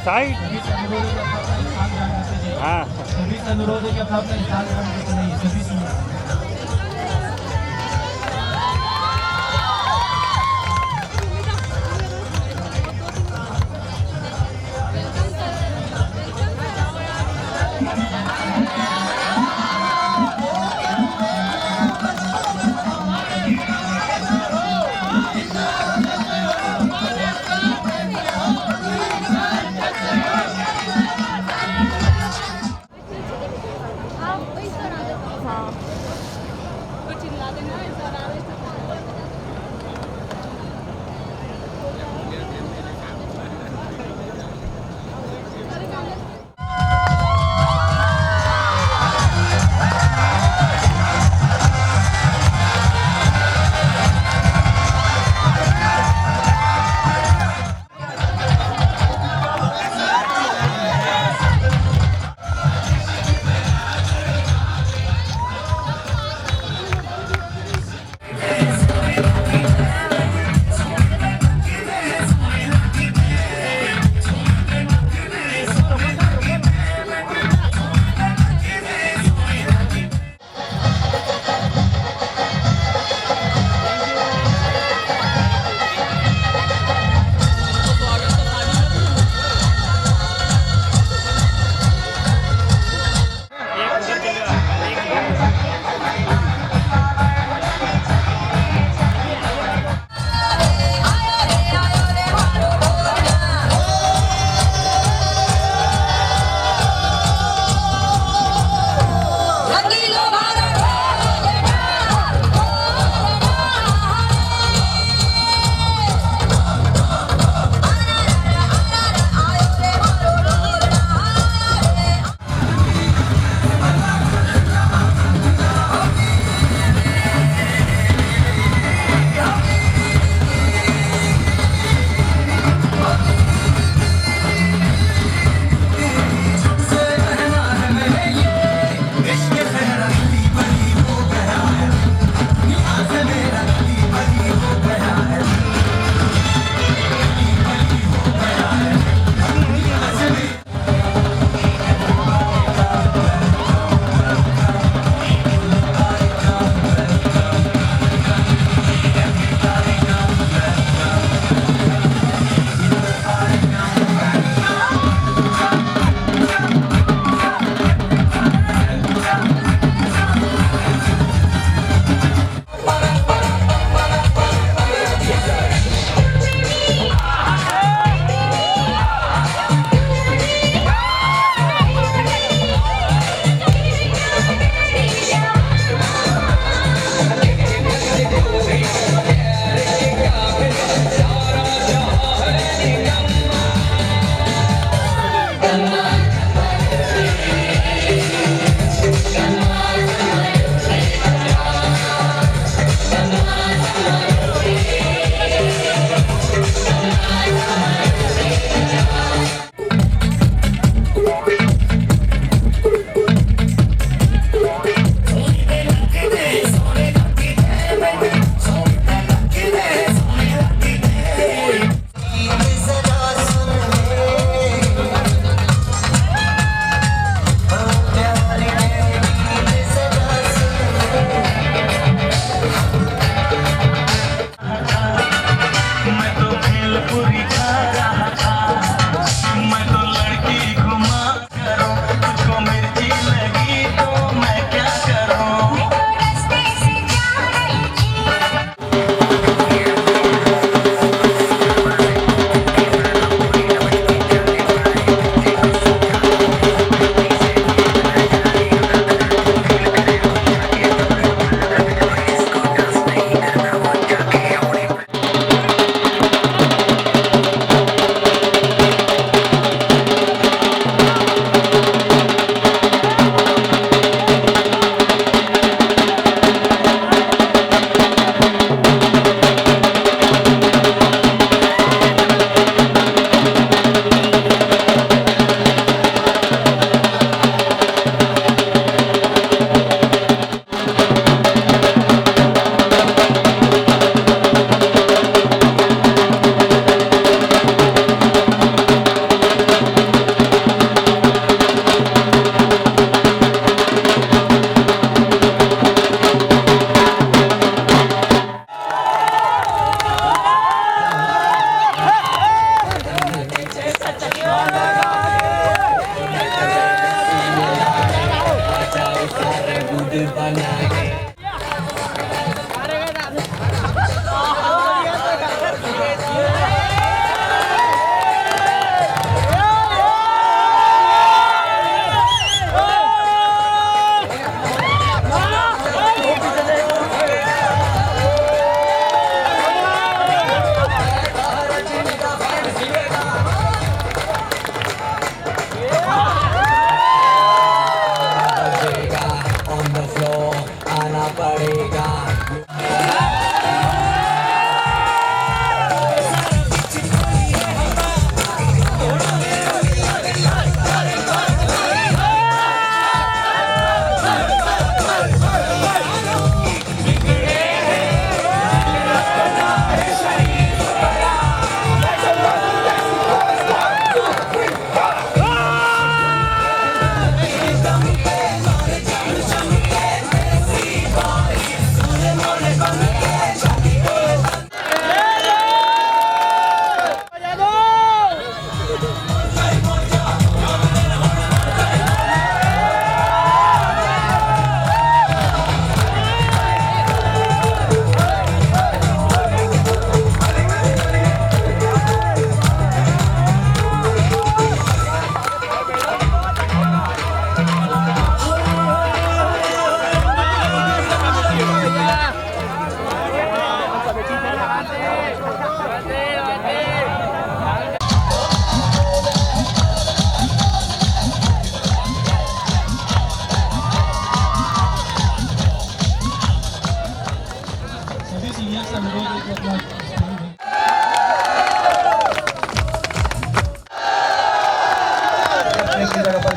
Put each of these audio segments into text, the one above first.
Side. हाँ सभी से अनुरोध है कि अपना अपना स्थान ग्रहण करते रहिए, सभी से।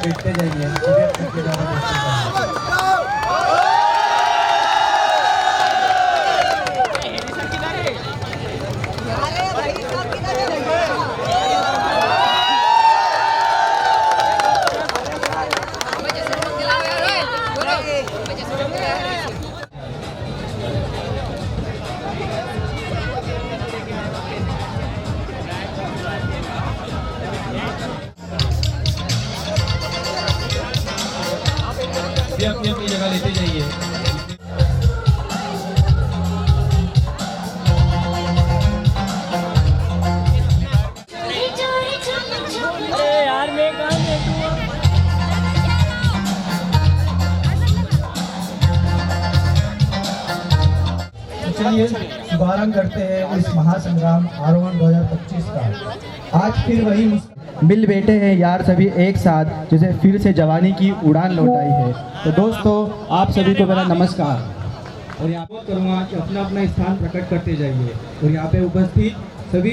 बैठते जाइए, तबीयत करके ज़्यादा बैठते जाइए। भी अपनी अपनी जगह लेते जाइए। अरे यार मैं कहाँ बैठूँ? चलिए शुभारंभ करते हैं इस महासंग्राम आरोहण 2025 का। आज फिर वही मिल बैठे हैं यार सभी एक साथ, जैसे फिर से जवानी की उड़ान लौटाई है। तो दोस्तों आप सभी को मेरा नमस्कार। और यहाँ पर करूँगा कि अपना अपना स्थान प्रकट करते जाइए। और यहाँ पे उपस्थित सभी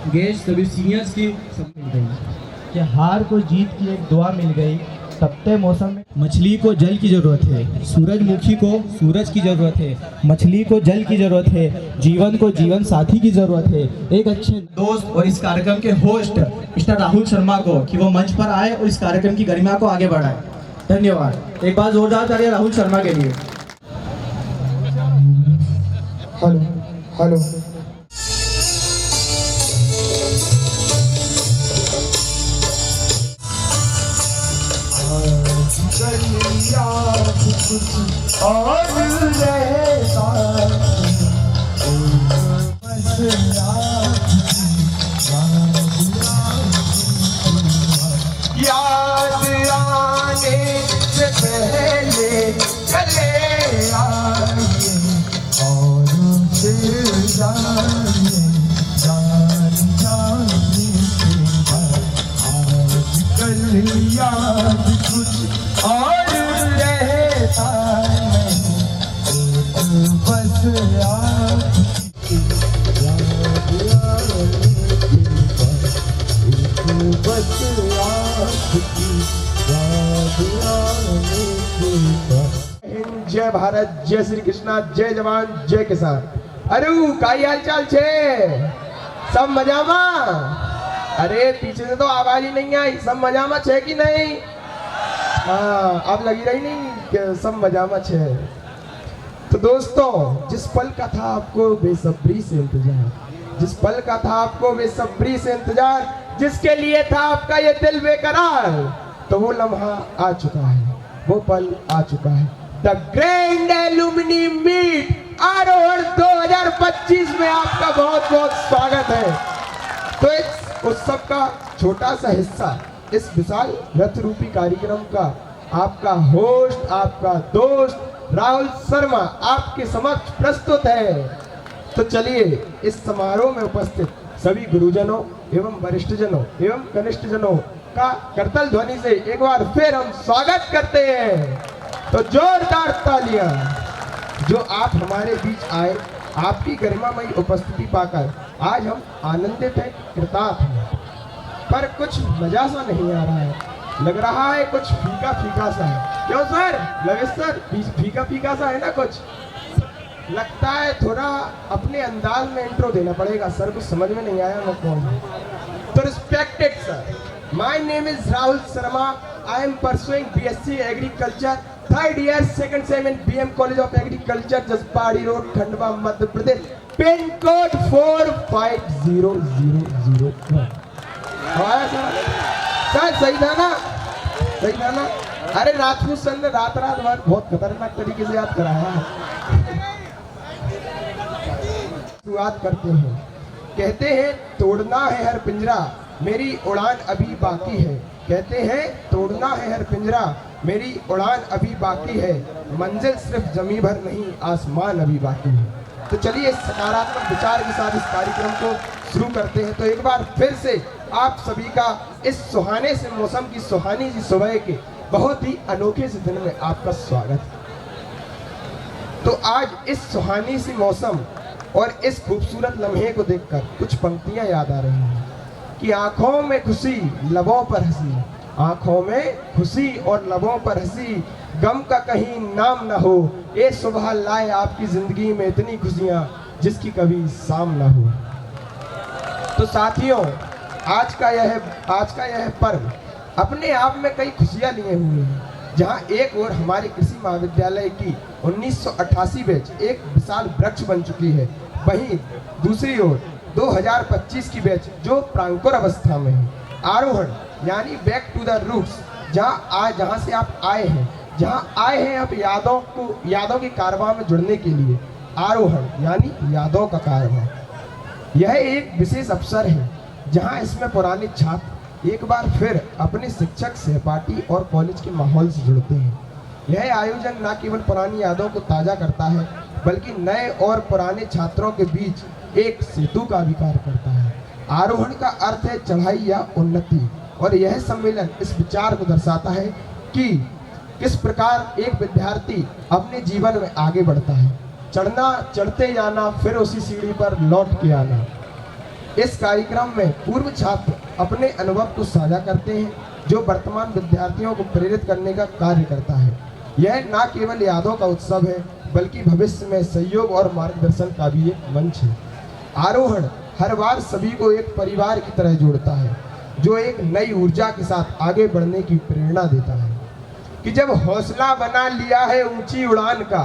गेस्ट, सभी सीनियर्स की सब मिल गई कि हार को जीत की एक दुआ मिल गई। तपते मौसम में मछली को जल की जरूरत है, सूरजमुखी को सूरज की जरूरत है, मछली को जल की जरूरत है, जीवन को जीवन साथी की जरूरत है। एक अच्छे दोस्त और इस कार्यक्रम के होस्ट मिस्टर राहुल शर्मा को कि वो मंच पर आए और इस कार्यक्रम की गरिमा को आगे बढ़ाए। धन्यवाद। एक बार जोरदार तालियां राहुल शर्मा के लिए। Hello hello. याद आने से पहले चले आइए और फिर जाइए, जान जाने के बाद आजकल याद कुछ और रहता नहीं, एक बस आपकी याद आने के बाद, एक बस आपकी याद आने के बाद। जय भारत, जय श्री कृष्णा, जय जवान जय किसान। अरे काई हाल चाल छे? सब मजामा? अरे पीछे से तो आवाज ही नहीं आई। सब मजामा छे कि नहीं? हाँ, अब लगी रही नहीं कि सब मजामा छे। तो दोस्तों, जिस पल का था आपको बेसब्री से इंतजार, जिस पल का था आपको बेसब्री से इंतजार, जिसके लिए था आपका ये दिल बेकरार, तो वो लम्हा आ चुका है, वो पल आ चुका है। द ग्रैंड एलुमनी मीट आरोहण 2025 में आपका बहुत बहुत स्वागत है। तो इस उत्सव का छोटा सा हिस्सा इस विशाल रथ रूपी कार्यक्रम का आपका होस्ट, आपका दोस्त राहुल शर्मा आपके समक्ष प्रस्तुत है। तो चलिए इस समारोह में उपस्थित सभी गुरुजनों एवं वरिष्ठजनों एवं कनिष्ठजनों का करतल ध्वनि से एक बार फिर हम स्वागत करते हैं। तो जोरदार तालियां। जो आप हमारे बीच आए, आपकी गरिमामयी उपस्थिति पाकर आज हम आनंदित हैं, कृतार्थ हैं। पर कुछ मजा सा नहीं आ रहा है, लग रहा है कुछ फीका फीका सा है। क्यों सर? लगे सर फीका फीका सा है ना कुछ? लगता है थोड़ा अपने अंदाज में इंट्रो देना पड़ेगा सर, कुछ समझ में नहीं आया मैं कौन हूँ। तो respected sir, my name is Rahul Sharma, I am pursuing BSc agriculture, 3rd year 2nd sem in BM college of agriculture, Jaspadi road, Khandwa, Madhya Pradesh, pin code 450001। Sir सही था ना? सही था ना? अरे राजपूत सर ने रात भर बहुत खतरनाक तरीके से याद कराया है। शुरुआत करते हैं। कहते हैं तोड़ना है हर पिंजरा, मेरी उड़ान अभी बाकी है। कहते हैं तोड़ना है हर पिंजरा, मेरी उड़ान अभी बाकी है। मंजिल सिर्फ जमी भर नहीं, आसमान अभी बाकी है। तो चलिए इस सकारात्मक विचार के साथ इस कार्यक्रम को शुरू करते हैं। तो एक बार फिर से आप सभी का इस सुहाने से मौसम की सुहानी सी सुबह के बहुत ही अनोखे से दिन में आपका स्वागत है। तो आज इस सुहानी सी मौसम और इस खूबसूरत लम्हे को देखकर कुछ पंक्तियां याद आ रही हैं कि आंखों में खुशी, लबों पर हंसी, आंखों में खुशी और लबों पर हंसी, गम का कहीं नाम न हो। ये सुबह लाए आपकी जिंदगी में इतनी खुशियां जिसकी कभी शाम न हो। तो साथियों, आज का यह पर्व अपने आप में कई खुशियां लिए हुए हैं। जहां एक ओर हमारे कृषि महाविद्यालय की 1988 बैच एक विशाल वृक्ष बन चुकी है, वहीं दूसरी ओर 2025 की बैच जो प्रांकुर अवस्था में है। आरोहण यानी बैक टू द रूट्स, जहां से आप आए हैं अब यादों के कारवां में जुड़ने के लिए। आरोहण यानी यादों का कारवां, यह एक विशेष अवसर है जहां इसमें पुराने छात्र एक बार फिर अपने शिक्षक, सहपाठी और कॉलेज के माहौल से जुड़ते हैं। यह आयोजन न केवल पुरानी यादों को ताज़ा करता है, बल्कि नए और पुराने छात्रों के बीच एक सेतु का भी कार्य करता है। आरोहण का अर्थ है चढ़ाई या उन्नति, और यह सम्मेलन इस विचार को दर्शाता है कि किस प्रकार एक विद्यार्थी अपने जीवन में आगे बढ़ता है। चढ़ते जाना, फिर उसी सीढ़ी पर लौट के आना। इस कार्यक्रम में पूर्व छात्र अपने अनुभव को साझा करते हैं, जो वर्तमान विद्यार्थियों को प्रेरित करने का कार्य करता है। यह न केवल यादों का उत्सव है, बल्कि भविष्य में सहयोग और मार्गदर्शन का भी एक मंच है। आरोहण हर बार सभी को एक परिवार की तरह जोड़ता है, जो एक नई ऊर्जा के साथ आगे बढ़ने की प्रेरणा देता है। कि जब हौसला बना लिया है ऊंची उड़ान का,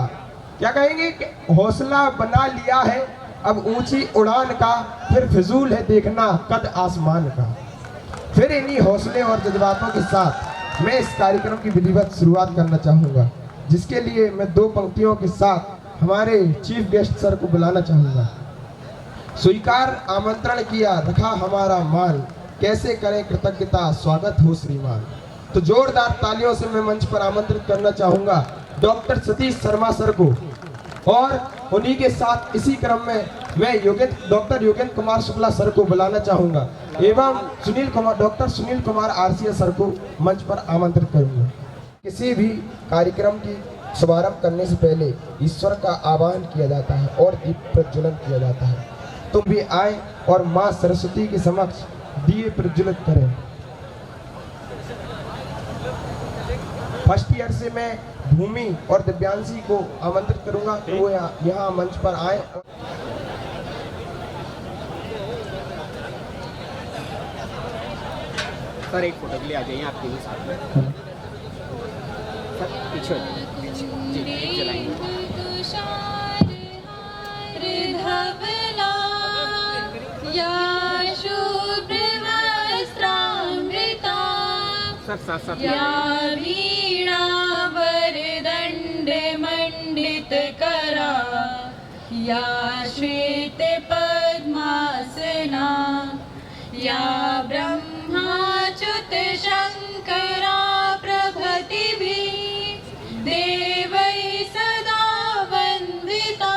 क्या कहेंगे कि हौसला बना लिया है अब ऊंची उड़ान का, फिर फिजूल है देखना कद आसमान का। फिर इन्हीं हौसले और जज्बातों के साथ मैं इस कार्यक्रम की विधिवत शुरुआत करना चाहूँगा, जिसके लिए मैं दो पंक्तियों के साथ हमारे चीफ गेस्ट सर को बुलाना चाहूँगा। स्वीकार आमंत्रण किया, रखा हमारा मान, कैसे करें कृतज्ञता, स्वागत हो श्रीमान। तो जोरदार तालियों से मैं मंच पर आमंत्रित करना चाहूँगा डॉक्टर सतीश शर्मा सर को, और उन्हीं के साथ इसी क्रम में मैं डॉक्टर योगेंद्र कुमार शुक्ला सर को बुलाना चाहूँगा, एवं doctor Sunil Kumar RCA sir को मंच पर आमंत्रित करूँगा। किसी भी कार्यक्रम की शुभारंभ करने से पहले ईश्वर का आवाहन किया जाता है और दीप प्रज्वलन किया जाता है। तुम भी आए और माँ सरस्वती के समक्ष दिए प्रज्वलित करें। फर्स्ट ईयर से मैं भूमि और दिव्यांशी को आमंत्रित करूंगा कि वो यहाँ मंच पर आए। सर एक फोटो के लिए आ जाइए आपके भी साथ में। सर पीछे जी एक जलाएंगे। सर साथ साथ वीणा वरदंड मंडित करा, या श्वेत पद्मासना, या ब्रह्माच्युत शंकरा प्रभृतिभिः देवैः सदा वन्दिता।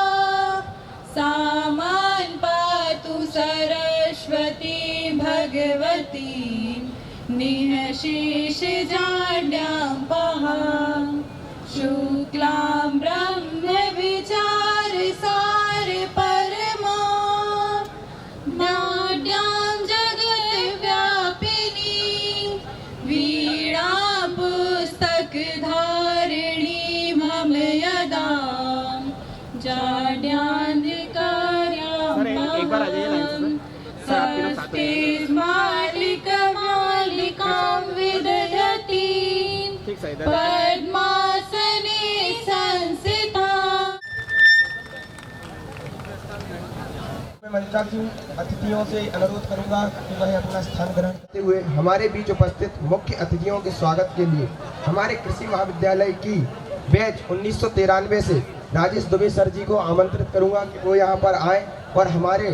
सामान् पातु सरस्वती भगवती, निःशेष जाड्यां पहा। शुक्लां ब्रह्म विचार सार परमा, नाड्यां जगत् व्यापिनी, वीणा पुस्तक धारिणी मम यदा, जाड्यान्धकार्यां एक बार आ जाइए लाइन से। सर आपके लोग साथ में मालिकां विदयति, पद्मासने संस्थिता। मैं मंचासीन अतिथियों से अनुरोध करूंगा कि वह अपना स्थान ग्रहण करते हुए हमारे बीच उपस्थित मुख्य अतिथियों के स्वागत के लिए हमारे कृषि महाविद्यालय की बैच 1993 से राजेश दुबे सर जी को आमंत्रित करूंगा कि वो यहाँ पर आए और हमारे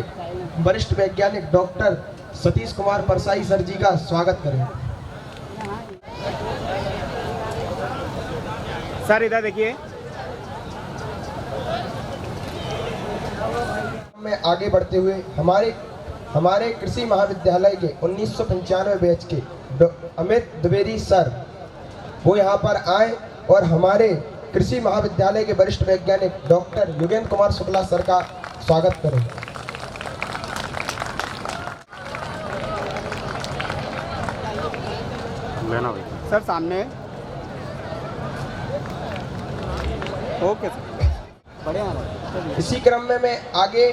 वरिष्ठ वैज्ञानिक डॉक्टर सतीश कुमार परसाई सर जी का स्वागत करें। सर इधर देखिए। में आगे बढ़ते हुए हमारे कृषि महाविद्यालय के 1995 बैच के अमित द्विवेदी सर वो यहाँ पर आए और हमारे कृषि महाविद्यालय के वरिष्ठ वैज्ञानिक डॉक्टर योगेंद्र कुमार शुक्ला सर का स्वागत करें। लेना भाई सर सामने। ओके सर बढ़िया है। इसी क्रम में मैं आगे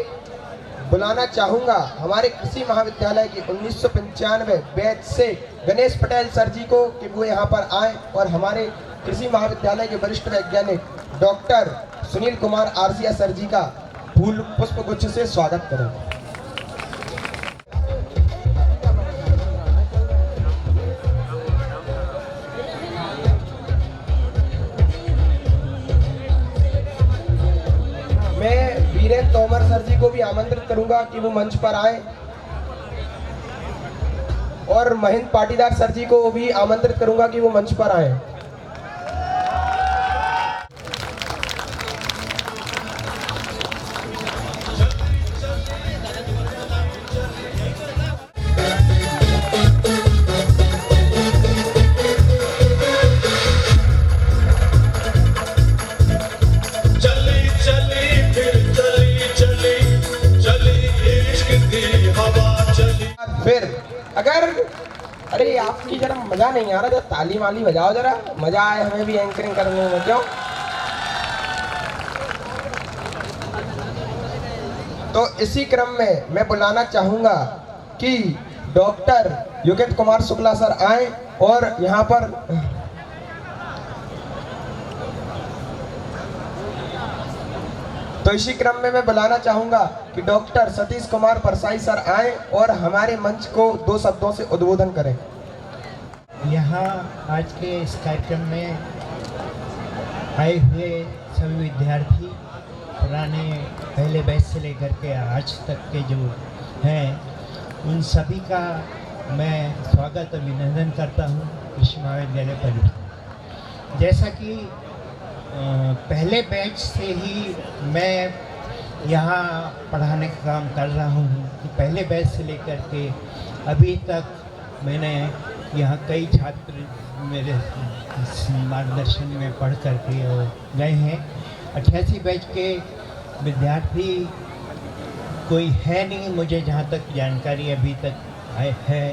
बुलाना चाहूंगा हमारे कृषि महाविद्यालय के 1995 बैच से गणेश पटेल सर जी को कि वो यहाँ पर आए और हमारे कृषि महाविद्यालय के वरिष्ठ वैज्ञानिक डॉक्टर सुनील कुमार आरसिया सर जी का फूल पुष्प गुच्छ से स्वागत करें। मैं वीरेंद्र तोमर सर जी को भी आमंत्रित करूंगा कि वो मंच पर आए और महेंद्र पाटीदार सर जी को भी आमंत्रित करूंगा कि वो मंच पर आए। फिर अगर अरे आपकी जरा मजा नहीं आ रहा, जरा ताली वाली बजाओ, जरा मजा आए हमें भी एंकरिंग करने में, क्यों? तो इसी क्रम में मैं बुलाना चाहूंगा कि डॉक्टर योगेंद्र कुमार शुक्ला सर आए और यहाँ पर तो इसी क्रम में मैं बुलाना चाहूंगा कि डॉक्टर सतीश कुमार परसाई सर आए और हमारे मंच को 2 शब्दों से उद्बोधन करें। यहाँ आज के इस कार्यक्रम में आए हुए सभी विद्यार्थी पुराने पहले बैच से लेकर के आज तक के जो हैं उन सभी का मैं स्वागत अभिनंदन करता हूँ कृषि महाविद्यालय परिसर। जैसा कि पहले बैच से ही मैं यहाँ पढ़ाने का काम कर रहा हूँ कि पहले बैच से लेकर के अभी तक मैंने यहाँ कई छात्र मेरे मार्गदर्शन में पढ़ कर के गए हैं। 88 बैच के विद्यार्थी कोई है नहीं मुझे जहाँ तक जानकारी अभी तक है।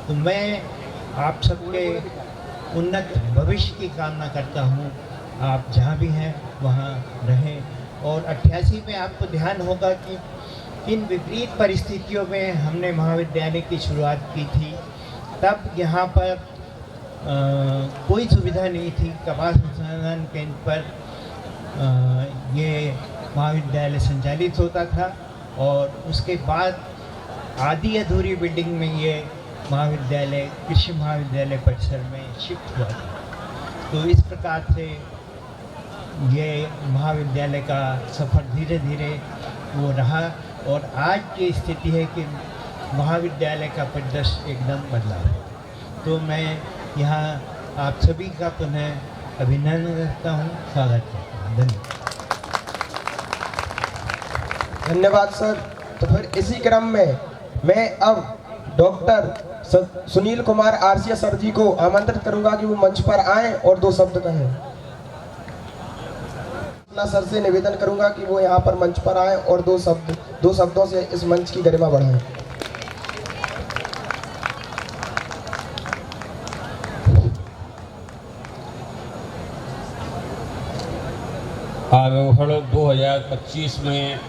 तो मैं आप सबके उन्नत भविष्य की कामना करता हूँ। आप जहाँ भी हैं वहाँ रहें। और 88 में आपको ध्यान होगा कि इन विपरीत परिस्थितियों में हमने महाविद्यालय की शुरुआत की थी। तब यहाँ पर कोई सुविधा नहीं थी। कपास संशोधन केंद्र पर ये महाविद्यालय संचालित होता था और उसके बाद आधी अधूरी बिल्डिंग में ये महाविद्यालय कृषि महाविद्यालय परिसर में शिफ्ट हुआ था। तो इस प्रकार से ये महाविद्यालय का सफ़र धीरे धीरे वो रहा और आज की स्थिति है कि महाविद्यालय का परिदृश्य एकदम बदला है। तो मैं यहाँ आप सभी का पुनः अभिनंदन करता हूँ, स्वागत करता हूँ। धन्यवाद सर। तो फिर इसी क्रम में मैं अब डॉक्टर सुनील कुमार आरसिया सर जी को आमंत्रित करूंगा कि वो मंच पर आए और 2 शब्द कहें। सर से निवेदन करूंगा कि वो यहाँ पर मंच पर आए और 2 शब्दों से इस मंच की गरिमा बढ़ाएं। आरोहण 2025 में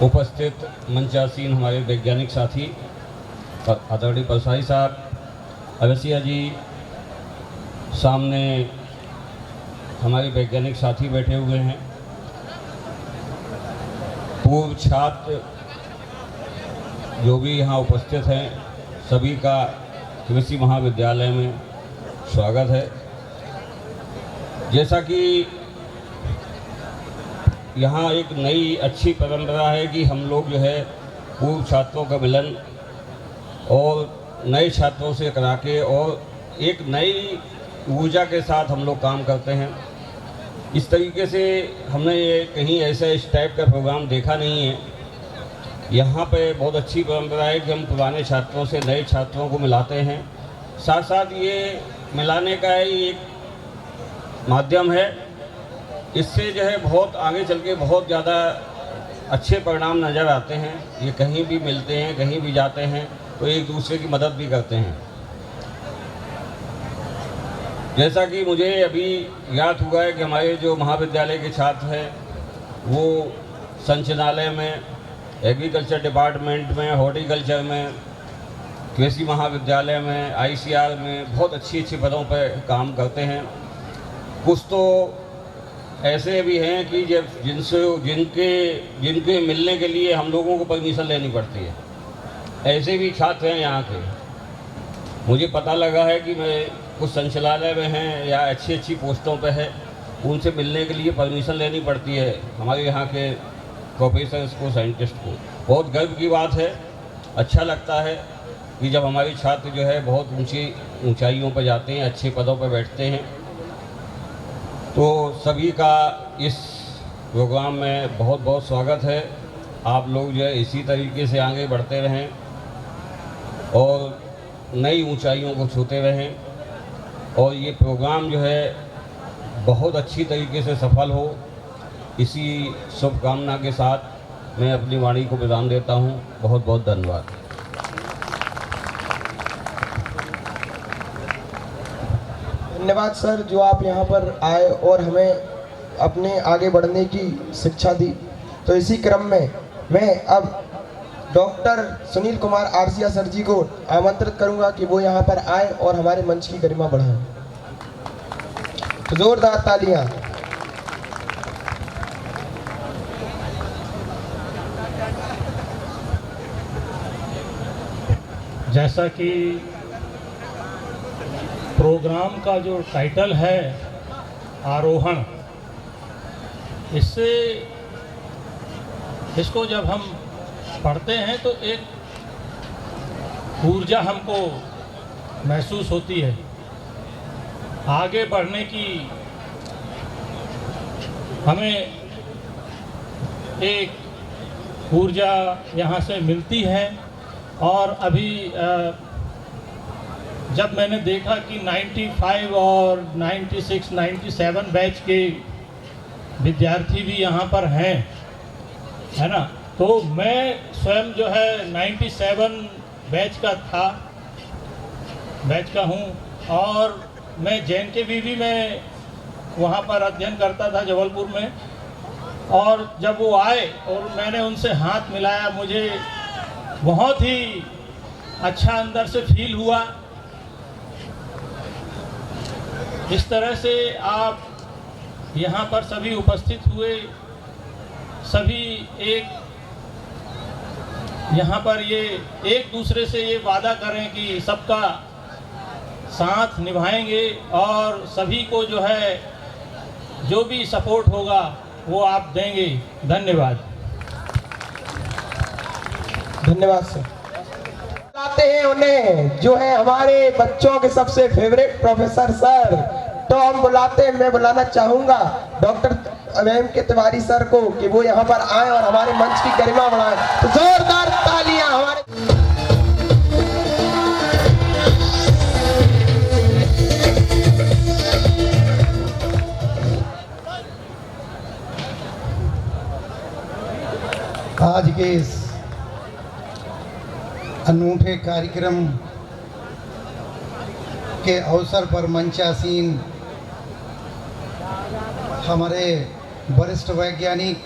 उपस्थित मंचासीन हमारे वैज्ञानिक साथी आदरणीय परसाई साहब, अवसिया जी, सामने हमारे वैज्ञानिक साथी बैठे हुए हैं, पूर्व छात्र जो भी यहाँ उपस्थित हैं, सभी का कृषि महाविद्यालय में स्वागत है। जैसा कि यहाँ एक नई अच्छी परंपरा है कि हम लोग जो है पूर्व छात्रों का मिलन और नए छात्रों से करा के और एक नई ऊर्जा के साथ हम लोग काम करते हैं। इस तरीके से हमने ये कहीं ऐसा इस टाइप का प्रोग्राम देखा नहीं है। यहाँ पे बहुत अच्छी परंपरा है कि हम पुराने छात्रों से नए छात्रों को मिलाते हैं। साथ साथ ये मिलाने का एक माध्यम है, इससे जो है बहुत आगे चल के बहुत ज़्यादा अच्छे परिणाम नज़र आते हैं। ये कहीं भी मिलते हैं, कहीं भी जाते हैं तो एक दूसरे की मदद भी करते हैं। जैसा कि मुझे अभी याद हुआ है कि हमारे जो महाविद्यालय के छात्र हैं वो संचालय में, एग्रीकल्चर डिपार्टमेंट में, हॉर्टिकल्चर में, कृषि महाविद्यालय में, ICR में बहुत अच्छी पदों पर काम करते हैं। कुछ तो ऐसे भी हैं कि जब जिनके मिलने के लिए हम लोगों को परमिशन लेनी पड़ती है, ऐसे भी छात्र हैं यहाँ के। मुझे पता लगा है कि मैं कुछ संचालय में हैं या अच्छी पोस्टों पे है, उनसे मिलने के लिए परमिशन लेनी पड़ती है हमारे यहाँ के प्रोफेसर्स को, साइंटिस्ट को। बहुत गर्व की बात है, अच्छा लगता है कि जब हमारे छात्र जो है बहुत ऊंचाइयों पर जाते हैं, अच्छे पदों पर बैठते हैं। तो सभी का इस प्रोग्राम में बहुत बहुत स्वागत है। आप लोग जो है इसी तरीके से आगे बढ़ते रहें और नई ऊंचाइयों को छूते रहें, और ये प्रोग्राम जो है बहुत अच्छी तरीके से सफल हो, इसी शुभकामना के साथ मैं अपनी वाणी को विराम देता हूँ। बहुत बहुत धन्यवाद। धन्यवाद सर, जो आप यहाँ पर आए और हमें अपने आगे बढ़ने की शिक्षा दी। तो इसी क्रम में मैं अब डॉक्टर सुनील कुमार आरसिया सर जी को आमंत्रित करूंगा कि वो यहाँ पर आए और हमारे मंच की गरिमा बढ़ाएं। तो जोरदार तालियां। जैसा कि प्रोग्राम का जो टाइटल है आरोहण, इसको जब हम पढ़ते हैं तो एक ऊर्जा हमको महसूस होती है, आगे बढ़ने की हमें एक ऊर्जा यहाँ से मिलती है। और अभी जब मैंने देखा कि 95 और 96, 97 बैच के विद्यार्थी भी यहाँ पर हैं, है ना, तो मैं स्वयं जो है 97 बैच का हूँ, और मैं JNKVB में वहाँ पर अध्ययन करता था जबलपुर में। और जब वो आए और मैंने उनसे हाथ मिलाया, मुझे बहुत ही अच्छा अंदर से फील हुआ। इस तरह से आप यहाँ पर सभी उपस्थित हुए, सभी एक यहाँ पर ये एक दूसरे से ये वादा करें कि सबका साथ निभाएंगे और सभी को जो है जो भी सपोर्ट होगा वो आप देंगे। धन्यवाद। धन्यवाद सर। बुलाते हैं उन्हें जो है हमारे बच्चों के सबसे फेवरेट प्रोफेसर सर। तो हम मैं बुलाना चाहूंगा डॉक्टर के तिवारी सर को कि वो यहाँ पर आए और हमारे मंच की गरिमा बढ़ाएं। तो जोरदार तालियां हमारे। आज के इस अनूठे कार्यक्रम के अवसर पर मंचासीन हमारे वरिष्ठ वैज्ञानिक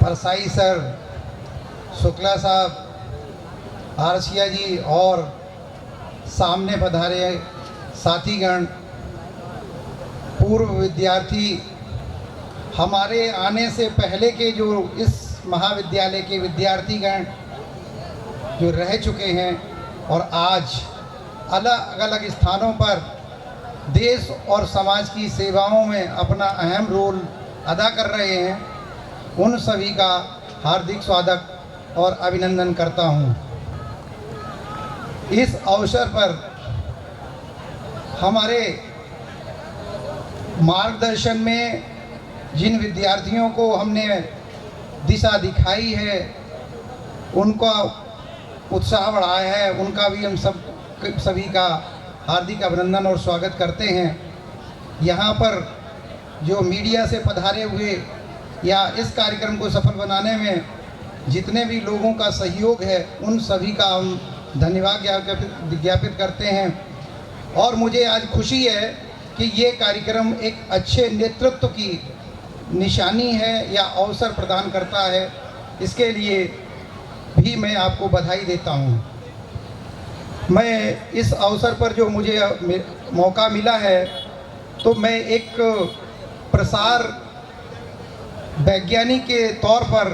परसाई सर, शुक्ला साहब, आरसिया जी और सामने पधारे साथीगण, पूर्व विद्यार्थी, हमारे आने से पहले के जो इस महाविद्यालय के विद्यार्थीगण जो रह चुके हैं और आज अलग अलग स्थानों पर देश और समाज की सेवाओं में अपना अहम रोल अदा कर रहे हैं, उन सभी का हार्दिक स्वागत और अभिनंदन करता हूं। इस अवसर पर हमारे मार्गदर्शन में जिन विद्यार्थियों को हमने दिशा दिखाई है, उनका उत्साह बढ़ाया है, उनका भी हम सभी का हार्दिक अभिनंदन और स्वागत करते हैं। यहाँ पर जो मीडिया से पधारे हुए या इस कार्यक्रम को सफल बनाने में जितने भी लोगों का सहयोग है, उन सभी का हम धन्यवाद ज्ञापित करते हैं। और मुझे आज खुशी है कि ये कार्यक्रम एक अच्छे नेतृत्व की निशानी है या अवसर प्रदान करता है। इसके लिए भी मैं आपको बधाई देता हूँ। मैं इस अवसर पर जो मुझे मौका मिला है, तो मैं एक प्रसार वैज्ञानिक के तौर पर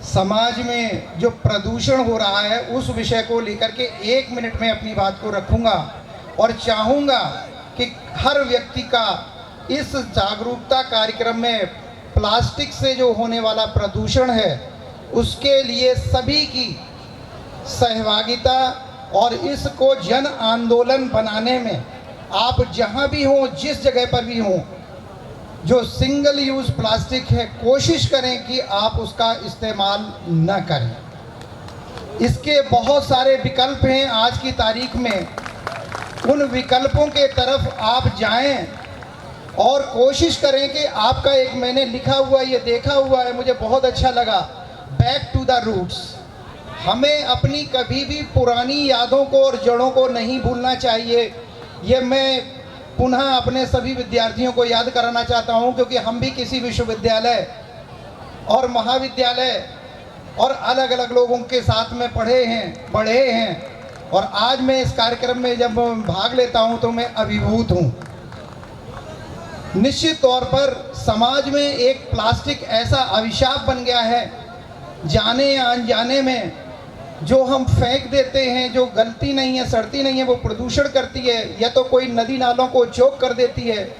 समाज में जो प्रदूषण हो रहा है उस विषय को लेकर के 1 मिनट में अपनी बात को रखूंगा और चाहूँगा कि हर व्यक्ति का इस जागरूकता कार्यक्रम में प्लास्टिक से जो होने वाला प्रदूषण है उसके लिए सभी की सहभागिता और इसको जन आंदोलन बनाने में आप जहाँ भी हों, जिस जगह पर भी हों, जो सिंगल यूज़ प्लास्टिक है कोशिश करें कि आप उसका इस्तेमाल न करें। इसके बहुत सारे विकल्प हैं आज की तारीख में, उन विकल्पों के तरफ आप जाएं और कोशिश करें कि आपका एक मैंने लिखा हुआ ये देखा हुआ है, मुझे बहुत अच्छा लगा, बैक टू द रूट्स। हमें अपनी कभी भी पुरानी यादों को और जड़ों को नहीं भूलना चाहिए। ये मैं पुनः अपने सभी विद्यार्थियों को याद कराना चाहता हूँ, क्योंकि हम भी किसी विश्वविद्यालय और महाविद्यालय और अलग अलग लोगों के साथ में पढ़े हैं और आज मैं इस कार्यक्रम में जब भाग लेता हूँ तो मैं अभिभूत हूँ। निश्चित तौर पर समाज में एक प्लास्टिक ऐसा अभिशाप बन गया है, जाने या अनजाने में जो हम फेंक देते हैं, जो गलती नहीं है, सड़ती नहीं है, वो प्रदूषण करती है, या तो कोई नदी नालों को चोक कर देती है,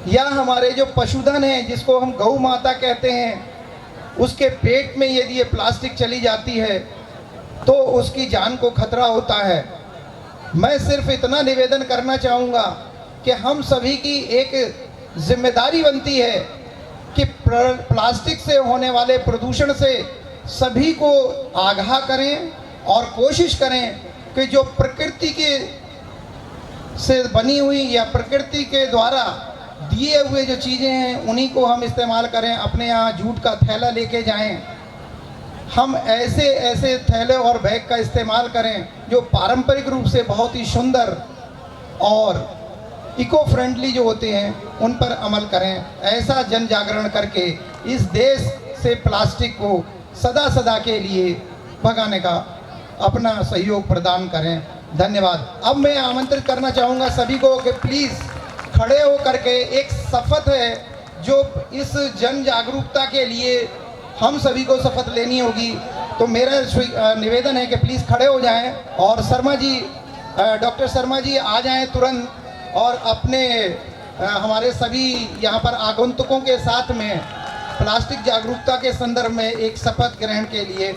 या हमारे जो पशुधन है जिसको हम गौ माता कहते हैं उसके पेट में यदि ये प्लास्टिक चली जाती है तो उसकी जान को खतरा होता है। मैं सिर्फ इतना निवेदन करना चाहूँगा कि हम सभी की एक जिम्मेदारी बनती है कि प्लास्टिक से होने वाले प्रदूषण से सभी को आगाह करें और कोशिश करें कि जो प्रकृति के से बनी हुई या प्रकृति के द्वारा दिए हुए जो चीज़ें हैं उन्हीं को हम इस्तेमाल करें। अपने यहाँ जूट का थैला लेके जाएं, हम ऐसे थैले और बैग का इस्तेमाल करें जो पारंपरिक रूप से बहुत ही सुंदर और इको फ्रेंडली जो होते हैं उन पर अमल करें। ऐसा जन जागरण करके इस देश से प्लास्टिक को सदा के लिए भगाने का अपना सहयोग प्रदान करें। धन्यवाद। अब मैं आमंत्रित करना चाहूँगा सभी को कि प्लीज़ खड़े हो करके, एक शपथ है जो इस जन जागरूकता के लिए हम सभी को शपथ लेनी होगी, तो मेरा निवेदन है कि प्लीज़ खड़े हो जाएं और शर्मा जी, डॉक्टर शर्मा जी आ जाएं तुरंत और अपने हमारे सभी यहाँ पर आगंतुकों के साथ में प्लास्टिक जागरूकता के संदर्भ में एक शपथ ग्रहण के लिए।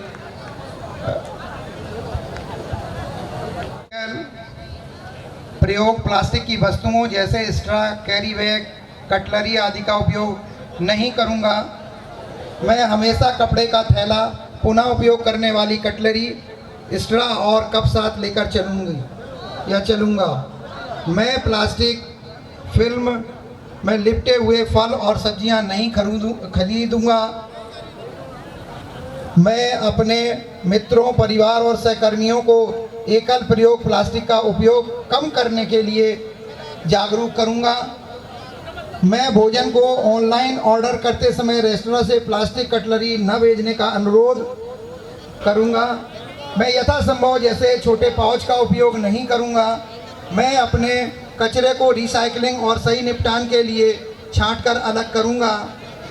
प्रयोग प्लास्टिक की वस्तुओं जैसे स्ट्रॉ, कैरी बैग, कटलरी आदि का उपयोग नहीं करूंगा। मैं हमेशा कपड़े का थैला, पुनः उपयोग करने वाली कटलरी, स्ट्रॉ और कप साथ लेकर चलूँगा। मैं प्लास्टिक फिल्म में लिपटे हुए फल और सब्जियां नहीं खरीदूंगा। मैं अपने मित्रों, परिवार और सहकर्मियों को एकल प्रयोग प्लास्टिक का उपयोग कम करने के लिए जागरूक करूंगा। मैं भोजन को ऑनलाइन ऑर्डर करते समय रेस्तरां से प्लास्टिक कटलरी न भेजने का अनुरोध करूंगा। मैं यथासंभव जैसे छोटे पाउच का उपयोग नहीं करूंगा। मैं अपने कचरे को रिसाइकलिंग और सही निपटान के लिए छांटकर अलग करूंगा।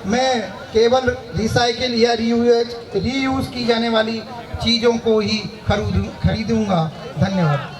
मैं केवल रिसाइकिल या रीयूज़ की जाने वाली चीज़ों को ही खरीदूंगा। धन्यवाद।